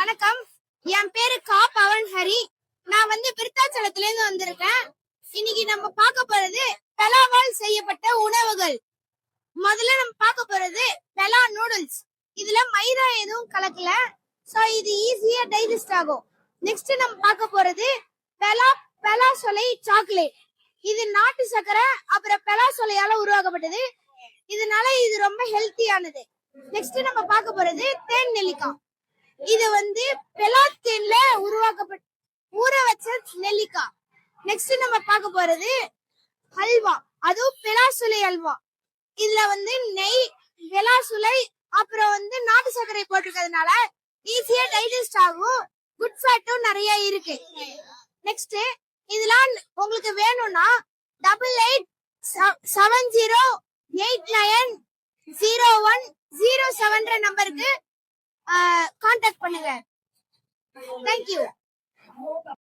வணக்கம். என் பேரு கா பவன் ஹரி. நான் விருத்தாச்சலத்துல இருந்து வந்திருக்கேன். இன்னைக்கு நம்ம பார்க்க போறது பெலாவால் செய்யப்பட்ட உணவுகள். முதல்ல நம்ம பார்க்க போறது பெலா நூடுல்ஸ். இதுல மைதா எதுவும் கலக்கல, சோ இது ஈஸியா டைஜஸ்ட் ஆகும். நெக்ஸ்ட் நம்ம பார்க்க போறது பெலா சொலை சாக்லேட். இது நாட்டு சக்கரை அப்புறம் பெலா சொலையால உருவாக்கப்பட்டது. இதனால இது ரொம்ப ஹெல்த்தியானது. நெக்ஸ்ட் நம்ம பார்க்க போறது தேன் நெல்லிக்காய். இது பெலா தேன்ல உருவாக்கப்பட்ட ஊற வச்ச நெல்லிக்காய். நெக்ஸ்ட் நம்ம பார்க்க போறது ஹல்வா, அதுவும் பெலாசுலை அல்வா. இதுல நெய், பெலாசுலை அப்புறம் நாட்டு சர்க்கரை போட்டிருக்கிறதுனால ஈஸியா டைஜஸ்ட் ஆகும். குட் ஃபேட்டும் நிறைய இருக்கு. நெக்ஸ்ட் இதெல்லாம் உங்களுக்கு வேணும்னா 8870890107 நம்பருக்கு கான்டாக்ட் பண்ணுங்க. தேங்க்யூ.